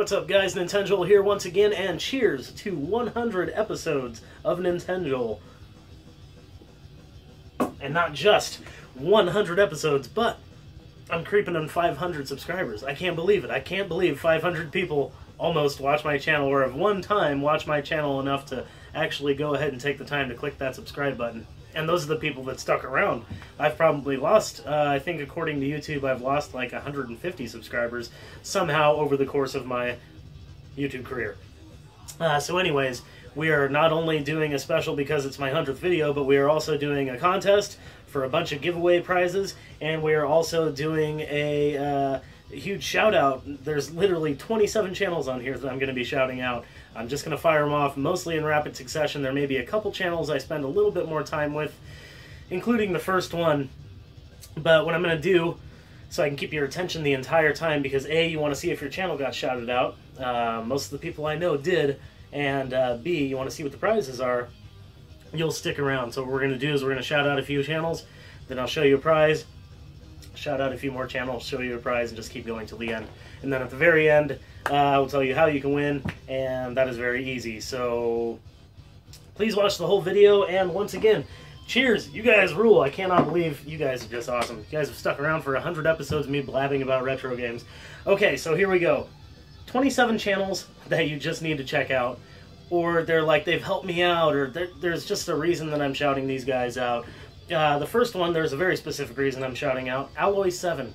What's up, guys? Nintenjoel here once again, and cheers to 100 episodes of Nintenjoel. And not just 100 episodes, but I'm creeping on 500 subscribers. I can't believe it. I can't believe 500 people almost watch my channel, or have one time watched my channel enough to actually go ahead and take the time to click that subscribe button. And those are the people that stuck around. I've probably lost, I think according to YouTube, I've lost like 150 subscribers somehow over the course of my YouTube career. So anyways, we are not only doing a special because it's my 100th video, but we are also doing a contest for a bunch of giveaway prizes, and we are also doing a huge shout out. There's literally 27 channels on here that I'm going to be shouting out. I'm just going to fire them off mostly in rapid succession. There may be a couple channels I spend a little bit more time with, including the first one. But what I'm going to do, so I can keep your attention the entire time, because A, you want to see if your channel got shouted out. Most of the people I know did. And B, you want to see what the prizes are. You'll stick around. So what we're going to do is we're going to shout out a few channels, then I'll show you a prize. Shout out a few more channels, show you a prize, and just keep going till the end. And then at the very end, I will tell you how you can win, and that is very easy. So please watch the whole video, and once again, cheers! You guys rule. I cannot believe you guys are just awesome. You guys have stuck around for 100 episodes of me blabbing about retro games. Okay, so here we go. 27 channels that you just need to check out, or they're like, they've helped me out, or there's just a reason that I'm shouting these guys out. The first one, there's a very specific reason I'm shouting out. Alloy7.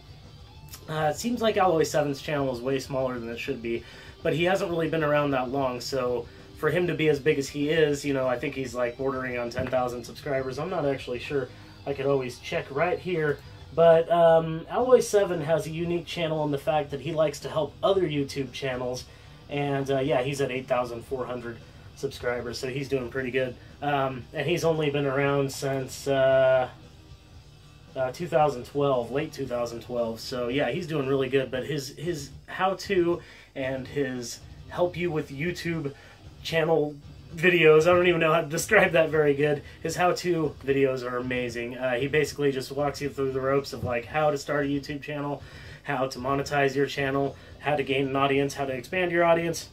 It seems like Alloy7's channel is way smaller than it should be, but he hasn't really been around that long, so for him to be as big as he is, you know, I think he's like bordering on 10,000 subscribers. I'm not actually sure. I could always check right here. But Alloy7 has a unique channel in the fact that he likes to help other YouTube channels, and yeah, he's at 8,400 subscribers, so he's doing pretty good. And he's only been around since 2012, late 2012, so yeah, he's doing really good. But his how-to and his help you with YouTube channel videos, I don't even know how to describe that very good. His how-to videos are amazing. He basically just walks you through the ropes of like how to start a YouTube channel, how to monetize your channel, how to gain an audience, how to expand your audience,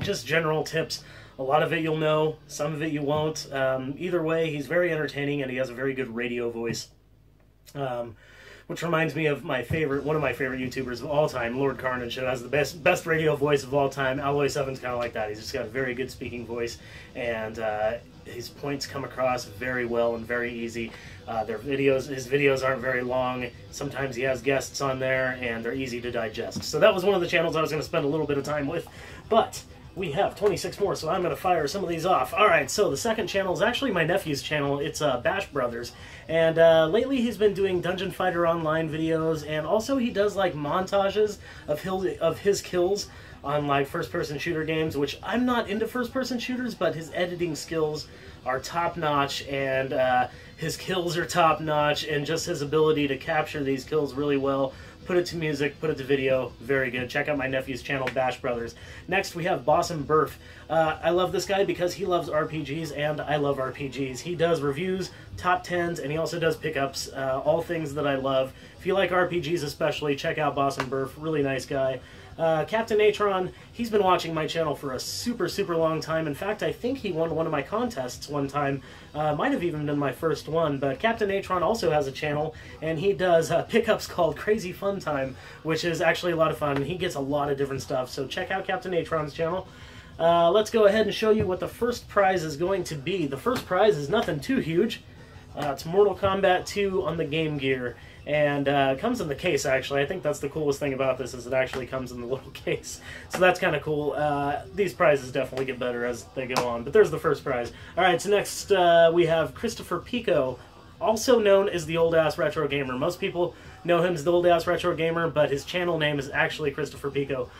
just general tips. A lot of it you'll know, some of it you won't. Either way, he's very entertaining, and he has a very good radio voice. Which reminds me of my favorite, one of my favorite YouTubers of all time, Lord Carnage, who has the best radio voice of all time. Alloy7's kind of like that. He's just got a very good speaking voice, and his points come across very well and very easy. His videos aren't very long. Sometimes he has guests on there, and they're easy to digest. So that was one of the channels I was going to spend a little bit of time with, but we have 26 more, so I'm going to fire some of these off. Alright, so the second channel is actually my nephew's channel. It's Bash Brothers. And lately he's been doing Dungeon Fighter Online videos, and also he does like montages of his kills on like first-person shooter games, which I'm not into first-person shooters, but his editing skills are top-notch, and his kills are top-notch, and just his ability to capture these kills really well, put it to music, put it to video, very good. Check out my nephew's channel, Bash Brothers. Next, we have Bawesome Burf. I love this guy because he loves RPGs, and I love RPGs. He does reviews, top 10s, and he also does pickups, all things that I love. If you like RPGs especially, check out Bawesome Burf, really nice guy. Captain Natron, he's been watching my channel for a super long time. In fact, I think he won one of my contests one time. Might have even been my first one, but Captain Natron also has a channel, and he does pickups called Crazy Fun Time, which is actually a lot of fun, and he gets a lot of different stuff, so check out Captain Natron's channel. Let's go ahead and show you what the first prize is going to be. The first prize is nothing too huge. It's Mortal Kombat 2 on the Game Gear. And it comes in the case, actually. I think that's the coolest thing about this, is it actually comes in the little case. So that's kind of cool. These prizes definitely get better as they go on. But there's the first prize. Alright, so next we have Christopher Pico, also known as the Old-Ass Retro Gamer. Most people know him as the Old-Ass Retro Gamer, but his channel name is actually Christopher Pico.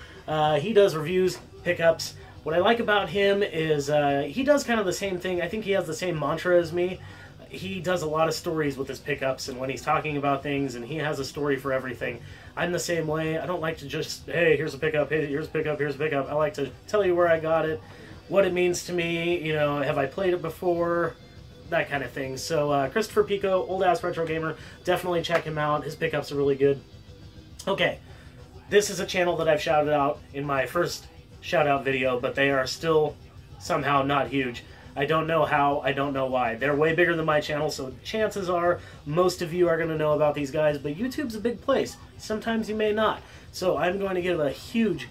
He does reviews, pickups. What I like about him is he does kind of the same thing. I think he has the same mantra as me. He does a lot of stories with his pickups, and when he's talking about things, and he has a story for everything. I'm the same way. I don't like to just, hey, here's a pickup, hey, here's a pickup, here's a pickup. I like to tell you where I got it, what it means to me, you know, have I played it before, that kind of thing. So Christopher Pico, Old-Ass Retro Gamer, definitely check him out. His pickups are really good. Okay, This is a channel that I've shouted out in my first shout-out video, but they are still somehow not huge. I don't know how, I don't know why. They're way bigger than my channel, so chances are most of you are going to know about these guys, but YouTube's a big place. Sometimes you may not. So I'm going to give a huge,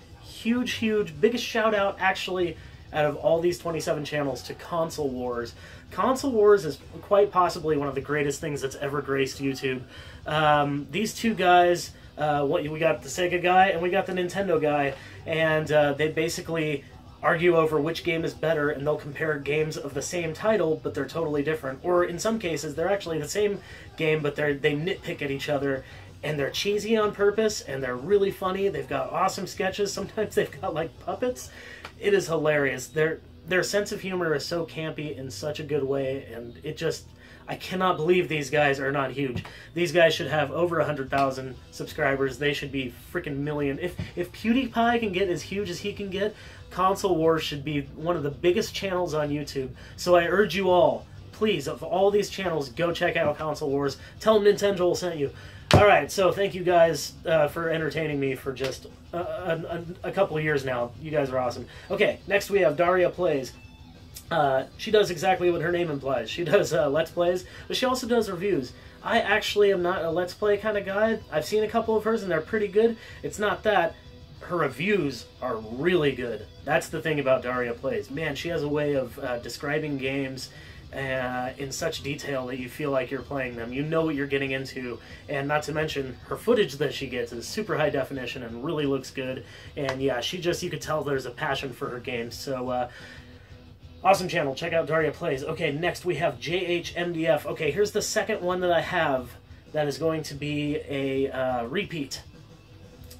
biggest shout-out, actually, out of all these 27 channels to Console Wars. Console Wars is quite possibly one of the greatest things that's ever graced YouTube. These two guys, we got the Sega guy and we got the Nintendo guy, and they basically argue over which game is better, and they'll compare games of the same title, but they're totally different. Or in some cases, they're actually the same game, but they nitpick at each other, and they're cheesy on purpose, and they're really funny. They've got awesome sketches. Sometimes they've got, like, puppets. It is hilarious. Their sense of humor is so campy in such a good way, and it just... I cannot believe these guys are not huge. These guys should have over 100,000 subscribers. They should be freaking million. If PewDiePie can get as huge as he can get, Console Wars should be one of the biggest channels on YouTube. So I urge you all, please, of all these channels, go check out Console Wars. Tell them Nintenjoel sent you. Alright, so thank you guys for entertaining me for just a couple of years now. You guys are awesome. Okay, next we have DariaPlays. She does exactly what her name implies. She does Let's Plays, but she also does reviews. I actually am not a Let's Play kind of guy. I've seen a couple of hers and they're pretty good. It's not that. Her reviews are really good. That's the thing about DariaPlays. Man, she has a way of describing games in such detail that you feel like you're playing them. You know what you're getting into, and not to mention her footage that she gets is super high definition and really looks good. And yeah, you could tell there's a passion for her games. So awesome channel. Check out DariaPlays. Okay, next we have JHMDF. Okay, here's the second one that I have that is going to be a repeat.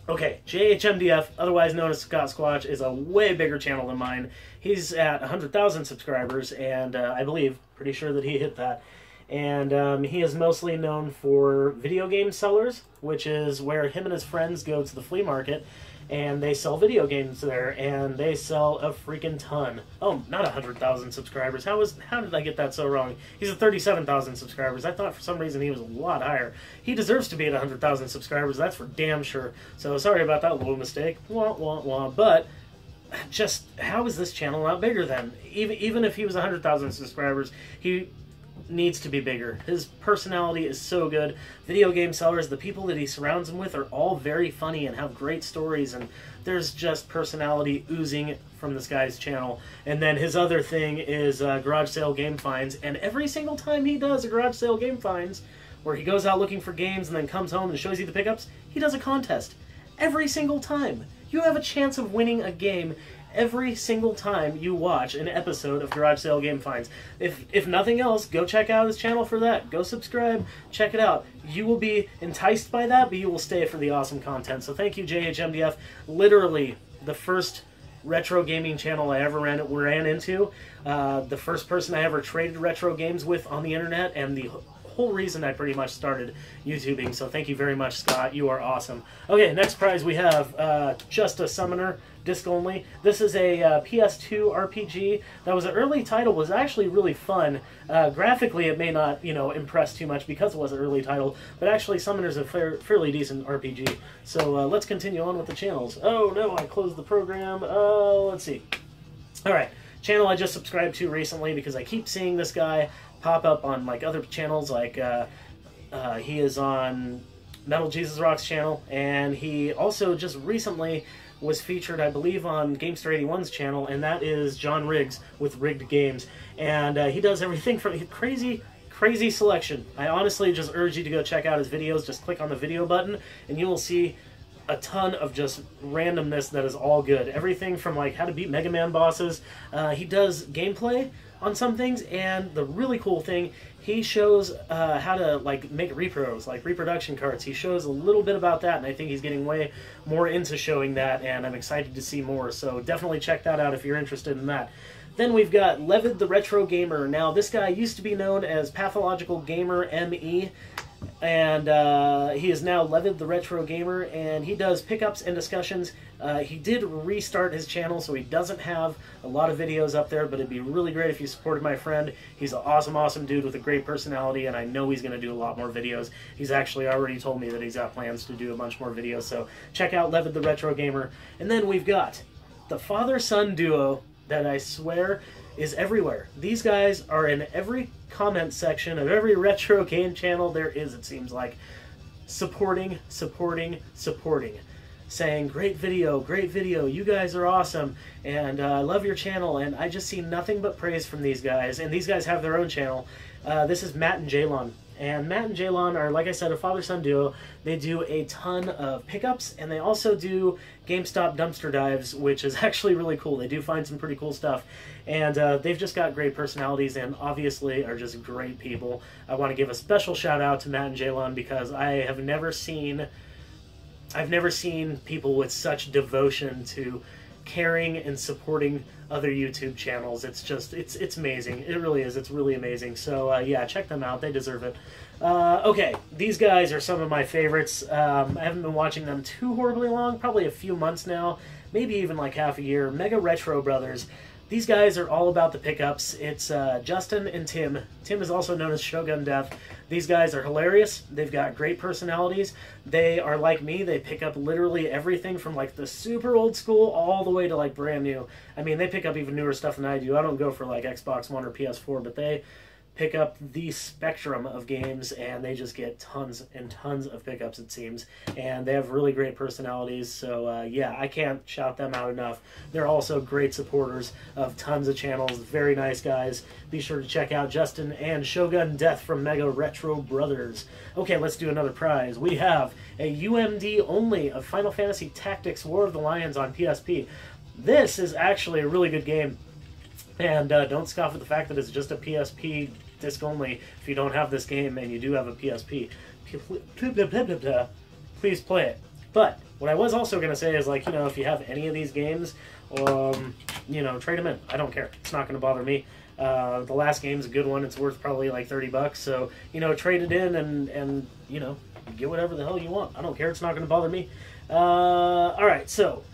Okay, JHMDF, otherwise known as Scottsquatch, is a way bigger channel than mine. He's at 100,000 subscribers, and I believe, pretty sure that he hit that. And he is mostly known for video game sellers, which is where him and his friends go to the flea market, and they sell video games there, and they sell a freaking ton. Oh, not 100,000 subscribers. How did I get that so wrong? He's at 37,000 subscribers. I thought for some reason he was a lot higher. He deserves to be at 100,000 subscribers, that's for damn sure. So sorry about that little mistake. Wah, wah, wah. But just, how is this channel not bigger then? Even if he was 100,000 subscribers, he needs to be bigger. His personality is so good. Video game sellers, the people that he surrounds him with, are all very funny and have great stories, and there's just personality oozing from this guy's channel. And then his other thing is garage sale game finds, and every single time he does a garage sale game finds, where he goes out looking for games and then comes home and shows you the pickups, he does a contest. Every single time. You have a chance of winning a game every single time you watch an episode of Garage Sale Game Finds. If nothing else, go check out his channel for that. Go subscribe, check it out. You will be enticed by that, but you will stay for the awesome content. So thank you, JHMDF. Literally, the first retro gaming channel I ever ran into, the first person I ever traded retro games with on the internet, and the whole reason I pretty much started YouTubing. So thank you very much, Scott. You are awesome. Okay, next prize we have Just a Summoner. Disc only. This is a PS2 RPG that was an early title, was actually really fun. Graphically, it may not, impress too much because it was an early title, but actually Summoner's a fairly decent RPG. So let's continue on with the channels. Oh no, I closed the program. Let's see. Alright, channel I just subscribed to recently because I keep seeing this guy pop up on like other channels, like he is on Metal Jesus Rock's channel, and he also just recently was featured, I believe, on Gamester81's channel, and that is John Riggs with RIGG'd Games. And he does everything from crazy selection. I honestly just urge you to go check out his videos. Just click on the video button, and you will see a ton of just randomness that is all good. Everything from like how to beat Mega Man bosses. He does gameplay on some things, and the really cool thing, he shows how to like make repros, like reproduction carts. He shows a little bit about that, and I think he's getting way more into showing that, and I'm excited to see more. So definitely check that out if you're interested in that. Then we've got LevidtheRetroGamer. Now this guy used to be known as Pathological Gamer ME. and he is now LevidtheRetroGamer, and he does pickups and discussions. He did restart his channel, so he doesn't have a lot of videos up there, but it'd be really great if you supported my friend. He's an awesome, awesome dude with a great personality, and I know he's going to do a lot more videos. He's actually already told me that he's got plans to do a bunch more videos, so check out LevidtheRetroGamer. And then we've got the father-son duo that I swear is everywhere. These guys are in every comment section of every retro game channel there is, it seems like. Supporting, saying, great video, you guys are awesome, and I love your channel, and I just see nothing but praise from these guys. And these guys have their own channel. This is Matt and Jaelon. And Matt and Jaelon are, like I said, a father-son duo. They do a ton of pickups, and they also do GameStop dumpster dives, which is actually really cool. They do find some pretty cool stuff. And they've just got great personalities and obviously are just great people. I want to give a special shout out to Matt and Jaelon because I've never seen people with such devotion to caring and supporting other YouTube channels. It's just, it's amazing. It really is. It's really amazing. So yeah, check them out. They deserve it. Okay, these guys are some of my favorites. I haven't been watching them too horribly long, probably a few months now, maybe even like half a year. MegaRetroBros. These guys are all about the pickups. It's Justin and Tim. Tim is also known as Shogun Death. These guys are hilarious. They've got great personalities. They are like me. They pick up literally everything from like the super old school all the way to like brand new. I mean, they pick up even newer stuff than I do. I don't go for like Xbox One or PS4, but they pick up the spectrum of games, and they just get tons and tons of pickups, it seems. And they have really great personalities, so yeah, I can't shout them out enough. They're also great supporters of tons of channels. Very nice guys. Be sure to check out Justin and Shogun Death from MegaRetroBros. Okay, let's do another prize. We have a UMD only of Final Fantasy Tactics War of the Lions on PSP. This is actually a really good game. And don't scoff at the fact that it's just a PSP disc only. If you don't have this game and you do have a PSP, please play it. But what I was also going to say is, like, you know, if you have any of these games, you know, trade them in. I don't care. It's not going to bother me. The last game's a good one. It's worth probably like $30. So, you know, trade it in and you know, get whatever the hell you want. I don't care. It's not going to bother me. All right, so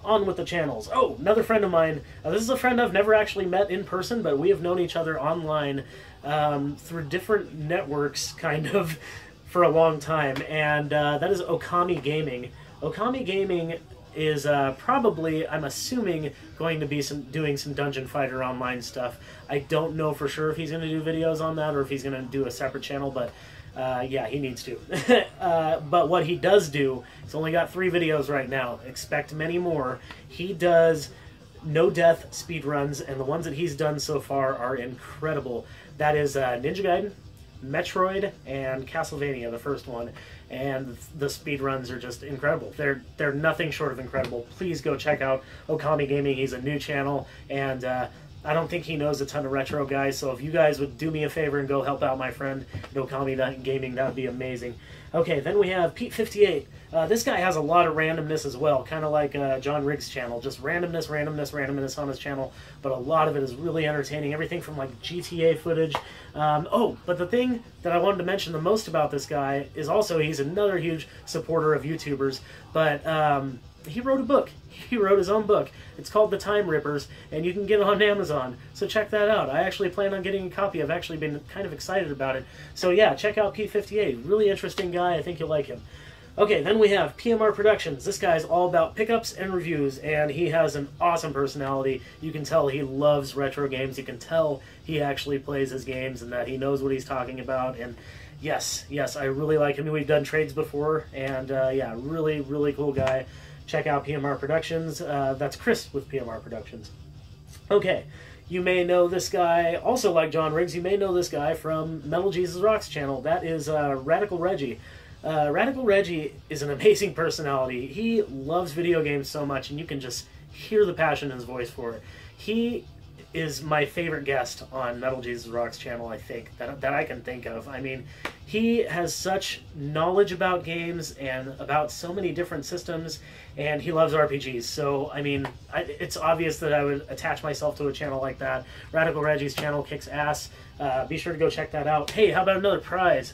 on with the channels. Oh, another friend of mine. This is a friend I've never actually met in person, but we have known each other online through different networks, kind of, for a long time. And that is Okami Gaming. Okami Gaming is probably, I'm assuming, going to be doing some Dungeon Fighter Online stuff. I don't know for sure if he's going to do videos on that or if he's going to do a separate channel, but yeah, he needs to. But what he does do, he's only got 3 videos right now. Expect many more. He does no-death speedruns, and the ones that he's done so far are incredible. That is Ninja Gaiden, Metroid, and Castlevania, the first one. And the speedruns are just incredible. They're nothing short of incredible. Please go check out Okami Gaming. He's a new channel, and I don't think he knows a ton of retro guys, so if you guys would do me a favor and go help out my friend at Okami Gaming, that would be amazing. Okay, then we have Fiftyeight. This guy has a lot of randomness as well, kind of like John RIGG'd channel. Just randomness on his channel, but a lot of it is really entertaining. Everything from like GTA footage. Oh, but the thing that I wanted to mention the most about this guy is also he's another huge supporter of YouTubers, but he wrote a book. He wrote his own book. It's called The Time Rippers, and you can get it on Amazon. So check that out. I actually plan on getting a copy. I've actually been kind of excited about it. So yeah, check out Fiftyeight. Really interesting guy. I think you'll like him. Okay, then we have pmrproductions. This guy's all about pickups and reviews, and he has an awesome personality. You can tell he loves retro games. You can tell he actually plays his games and that he knows what he's talking about. And yes, I really like him. We've done trades before, and yeah, really, really cool guy. Check out PMR Productions. That's Chris with PMR Productions. Okay, you may know this guy, also like John RIGG'd, you may know this guy from Metal Jesus Rocks channel. That is Radical Reggie. Radical Reggie is an amazing personality. He loves video games so much, and you can just hear the passion in his voice for it. He is my favorite guest on Metal Jesus Rocks channel, I think, that I can think of. I mean, he has such knowledge about games and about so many different systems, and he loves RPGs. So, I mean, it's obvious that I would attach myself to a channel like that. Radical Reggie's channel kicks ass. Be sure to go check that out. Hey, how about another prize?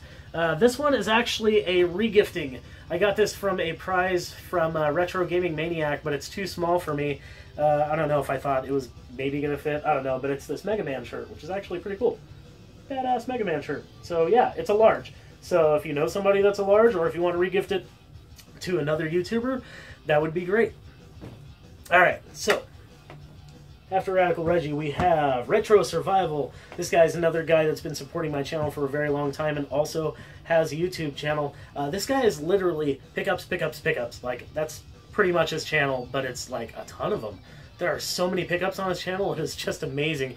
This one is actually a regifting. I got this from a prize from RetroGamingManiac, but it's too small for me. I don't know if I thought it was maybe going to fit. I don't know, but it's this Mega Man shirt, which is actually pretty cool. Badass Mega Man shirt. So yeah, it's a large. So if you know somebody that's a large, or if you want to regift it to another YouTuber, that would be great. Alright, so after Radical Reggie, we have Retro Survival. This guy's another guy that's been supporting my channel for a very long time and also has a YouTube channel. This guy is literally pickups, pickups, pickups. Like, that's pretty much his channel, but it's like a ton of them. There are so many pickups on his channel, it is just amazing.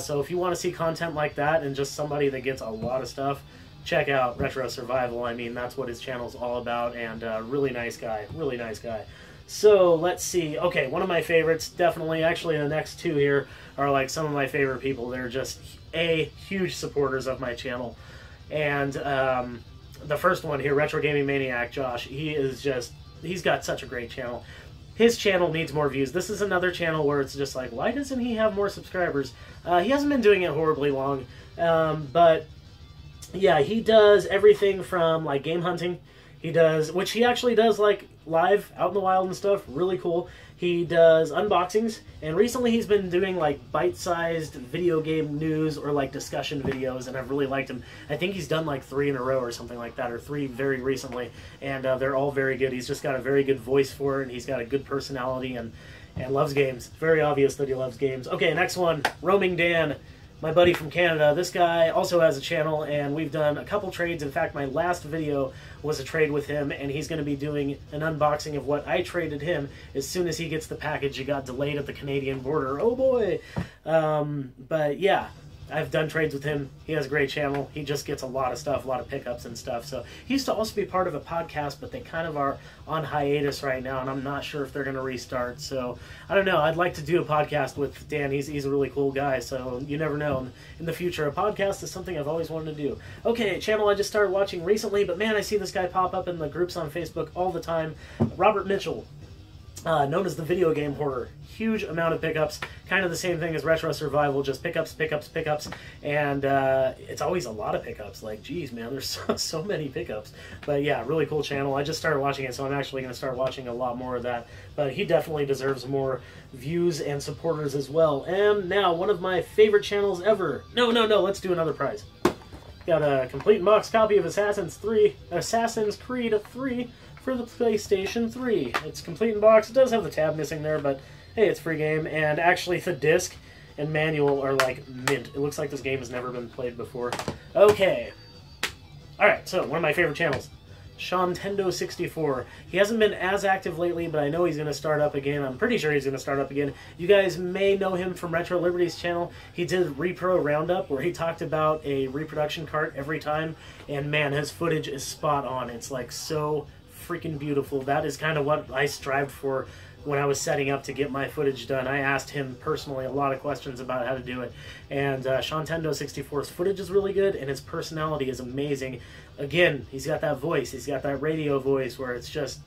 So if you want to see content like that and just somebody that gets a lot of stuff, check out Retro Survival. I mean, that's what his channel's all about, and really nice guy, really nice guy. So, let's see. Okay, one of my favorites, definitely, actually the next two here are like some of my favorite people. They're just, huge supporters of my channel. And the first one here, RetroGamingManiac, Josh, he's got such a great channel. His channel needs more views. This is another channel where it's just like, why doesn't he have more subscribers? He hasn't been doing it horribly long, but yeah, he does everything from like game hunting. He does, which he actually does like live out in the wild and stuff, really cool. He does unboxings, and recently he's been doing like bite-sized video game news or like discussion videos, and I've really liked him. I think he's done like 3 in a row or something like that, or 3 very recently, and they're all very good. He's just got a very good voice for it, and he's got a good personality, and loves games. It's very obvious that he loves games. Okay, next one, Roaming Dan. My buddy from Canada. This guy also has a channel, and we've done a couple trades. In fact, my last video was a trade with him, and he's going to be doing an unboxing of what I traded him as soon as he gets the package. It got delayed at the Canadian border. Oh boy! But yeah, I've done trades with him. He has a great channel. He just gets a lot of stuff, a lot of pickups and stuff. So he used to also be part of a podcast, but they kind of are on hiatus right now, and I'm not sure if they're going to restart. So I don't know. I'd like to do a podcast with Dan. He's a really cool guy, so you never know. In the future, a podcast is something I've always wanted to do. Okay, a channel I just started watching recently, but man, I see this guy pop up in the groups on Facebook all the time. Robert Mitchell. Known as the Video Game Hoarder. Huge amount of pickups. Kind of the same thing as Retro Survival, just pickups, pickups, pickups. And it's always a lot of pickups. Like, geez, man, there's so many pickups. But yeah, really cool channel. I just started watching it, so I'm actually going to start watching a lot more of that. But he definitely deserves more views and supporters as well. And now, one of my favorite channels ever. No, let's do another prize. Got a complete in-box copy of Assassin's Creed 3 for the PlayStation 3. It's complete in box. It does have the tab missing there, but hey, it's a free game. And actually, the disc and manual are like mint. It looks like this game has never been played before. Okay. Alright, so one of my favorite channels. Shoutout. He hasn't been as active lately, but I know he's going to start up again. I'm pretty sure he's going to start up again. You guys may know him from Retro Liberty's channel. He did Repro Roundup, where he talked about a reproduction cart every time, and man, his footage is spot on. It's like so freaking beautiful. That is kind of what I strived for when I was setting up to get my footage done. I asked him personally a lot of questions about how to do it, and Shoutout.64's footage is really good, and his personality is amazing. Again, he's got that voice. He's got that radio voice where it's just,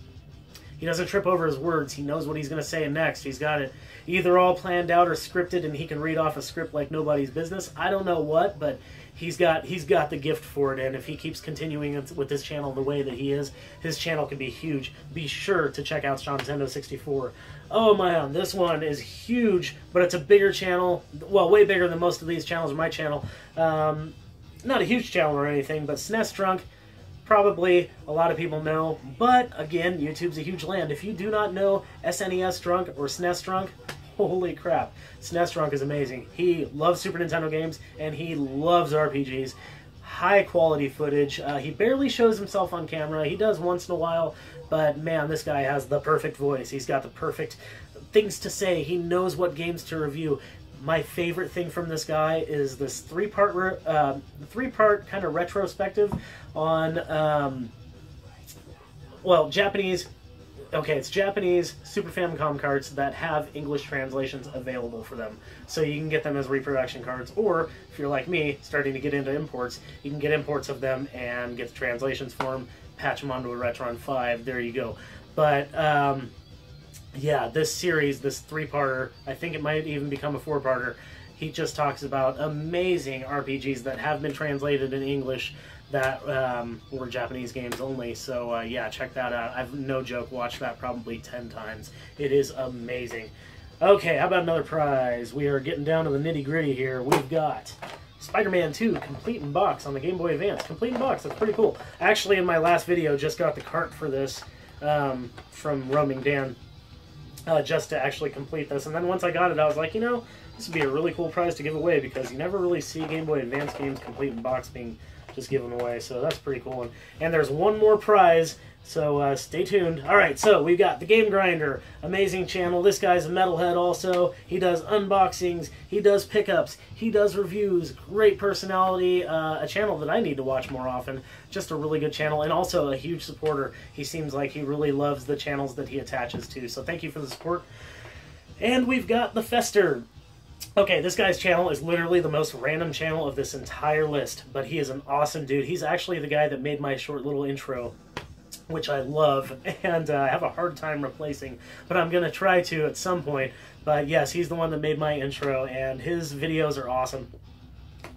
he doesn't trip over his words. He knows what he's going to say next. He's got it either all planned out or scripted, and he can read off a script like nobody's business. I don't know what, but he's got the gift for it, and if he keeps continuing with this channel the way that he is, his channel can be huge. Be sure to check out Shoutout.64. Oh man, this one is huge, but it's a bigger channel. Well, way bigger than most of these channels on my channel. Not a huge channel or anything, but SNES Drunk, probably a lot of people know. But again, YouTube's a huge land. If you do not know SNES Drunk or SNES Drunk, holy crap. SNES Drunk is amazing. He loves Super Nintendo games, and he loves RPGs. High quality footage. He barely shows himself on camera. He does once in a while, but man, this guy has the perfect voice. He's got the perfect things to say. He knows what games to review. My favorite thing from this guy is this three-part kind of retrospective on, well, Japanese. Okay, it's Japanese Super Famicom cards that have English translations available for them. So you can get them as reproduction cards, or if you're like me, starting to get into imports, you can get imports of them and get the translations for them, patch them onto a Retron 5, there you go. But yeah, this series, this 3-parter, I think it might even become a 4-parter. He just talks about amazing RPGs that have been translated in English that were Japanese games only. So yeah, check that out. I've, no joke, watched that probably 10 times. It is amazing. Okay, how about another prize? We are getting down to the nitty-gritty here. We've got Spider-Man 2 Complete in Box on the Game Boy Advance. Complete in Box, that's pretty cool. Actually, in my last video, just got the cart for this from Roaming Dan, just to actually complete this. And then once I got it, I was like, you know, this would be a really cool prize to give away, because you never really see Game Boy Advance games complete in box being just given away, so that's pretty cool. And there's one more prize, so stay tuned. Alright, so we've got The Game Grinder, amazing channel. This guy's a metalhead also. He does unboxings, he does pickups, he does reviews, great personality, a channel that I need to watch more often. Just a really good channel, and also a huge supporter. He seems like he really loves the channels that he attaches to, so thank you for the support. And we've got ThePhestor. Okay, this guy's channel is literally the most random channel of this entire list, but he is an awesome dude. He's actually the guy that made my short little intro, which I love, and I have a hard time replacing, but I'm going to try to at some point. But yes, he's the one that made my intro, and his videos are awesome.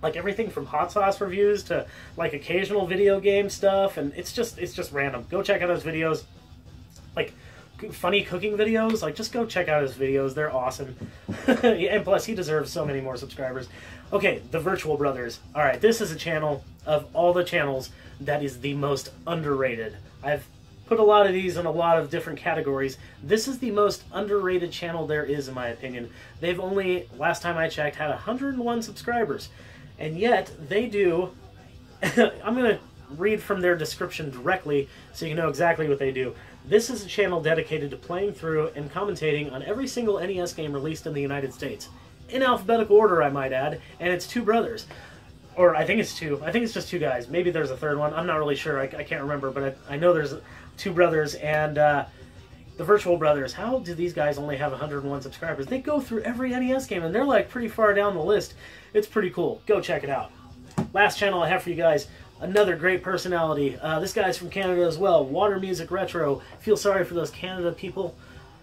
Like everything from hot sauce reviews to like occasional video game stuff, and it's just random. Go check out his videos. Like funny cooking videos, like just go check out his videos. They're awesome. And plus he deserves so many more subscribers. Okay, TheVirtualBros. Alright, this is a channel of all the channels that is the most underrated. I've put a lot of these in a lot of different categories. This is the most underrated channel there is, in my opinion. They've only, last time I checked, had 101 subscribers. And yet they do I'm gonna read from their description directly so you know exactly what they do. This is a channel dedicated to playing through and commentating on every single NES game released in the United States. In alphabetical order, I might add, and it's two brothers. Or I think it's two. I think it's just two guys. Maybe there's a third one. I'm not really sure. I can't remember, but I know there's two brothers, and TheVirtualBros. How do these guys only have 101 subscribers? They go through every NES game, and they're like pretty far down the list. It's pretty cool. Go check it out. Last channel I have for you guys, another great personality. This guy's from Canada as well. Watermusic Retro. Feel sorry for those Canada people,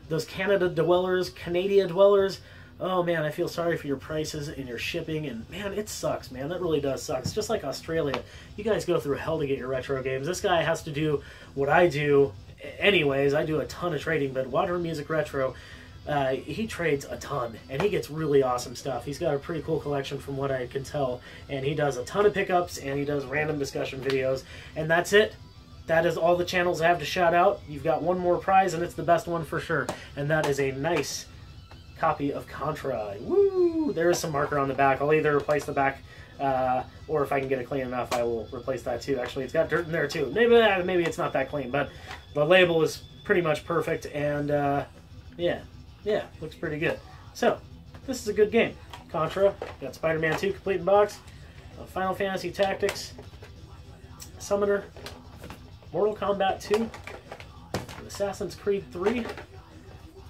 those Canada dwellers, Canada dwellers. Oh man, I feel sorry for your prices and your shipping, and man, it sucks, man. That really does suck. It's just like Australia. You guys go through hell to get your retro games. This guy has to do what I do anyways. I do a ton of trading, but Watermusic Retro, he trades a ton, and he gets really awesome stuff. He's got a pretty cool collection from what I can tell, and he does a ton of pickups, and he does random discussion videos, and that's it. That is all the channels I have to shout out. You've got one more prize, and it's the best one for sure, and that is a nice copy of Contra. Woo! There is some marker on the back. I'll either replace the back, or if I can get it clean enough, I will replace that too. Actually, it's got dirt in there too. Maybe it's not that clean, but the label is pretty much perfect, and yeah, looks pretty good. So, this is a good game. Contra, got Spider-Man 2 complete in box, Final Fantasy Tactics, Summoner, Mortal Kombat 2, Assassin's Creed 3,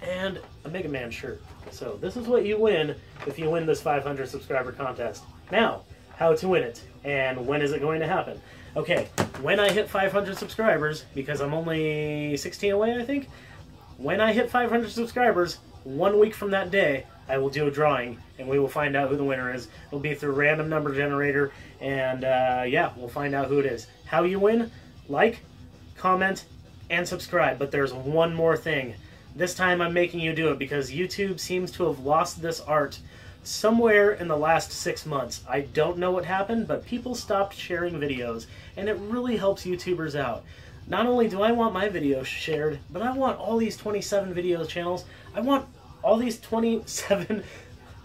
and a Mega Man shirt. So this is what you win if you win this 500 subscriber contest. Now, how to win it, and when is it going to happen? Okay, when I hit 500 subscribers, because I'm only 16 away, I think, when I hit 500 subscribers, 1 week from that day, I will do a drawing, and we will find out who the winner is. It'll be through a random number generator, and yeah, we'll find out who it is. How you win? Like, comment, and subscribe. But there's one more thing. This time I'm making you do it because YouTube seems to have lost this art somewhere in the last 6 months. I don't know what happened, but people stopped sharing videos, and it really helps YouTubers out. Not only do I want my videos shared, but I want all these 27 video channels. I want all these 27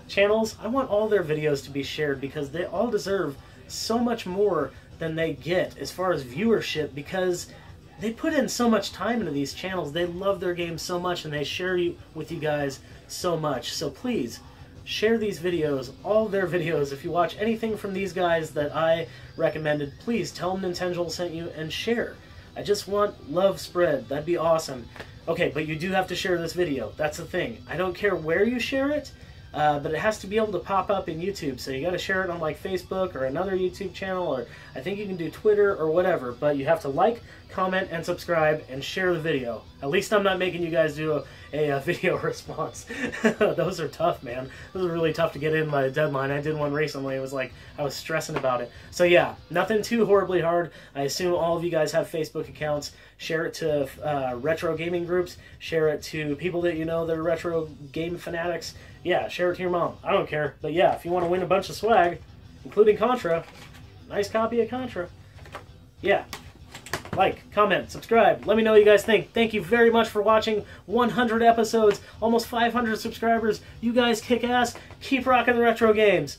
channels. I want all their videos to be shared because they all deserve so much more than they get as far as viewership, because they put in so much time into these channels. They love their games so much, and they share with you guys so much. So please, share these videos, all their videos. If you watch anything from these guys that I recommended, please tell them Nintenjoel sent you and share. I just want love spread. That'd be awesome. Okay, but you do have to share this video. That's the thing. I don't care where you share it. but it has to be able to pop up in YouTube. So you got to share it on like Facebook or another YouTube channel, or I think you can do Twitter or whatever. But you have to like, comment, and subscribe, and share the video. At least I'm not making you guys do a video response. Those are tough, man. Those are really tough to get in by a deadline. I did one recently. It was like I was stressing about it. So yeah, nothing too horribly hard. I assume all of you guys have Facebook accounts. Share it to retro gaming groups. Share it to people that you know that are retro game fanatics. Yeah, share it to your mom. I don't care. But yeah, if you want to win a bunch of swag, including Contra, nice copy of Contra. Yeah. Like, comment, subscribe. Let me know what you guys think. Thank you very much for watching. 100 episodes, almost 500 subscribers. You guys kick ass. Keep rocking the retro games.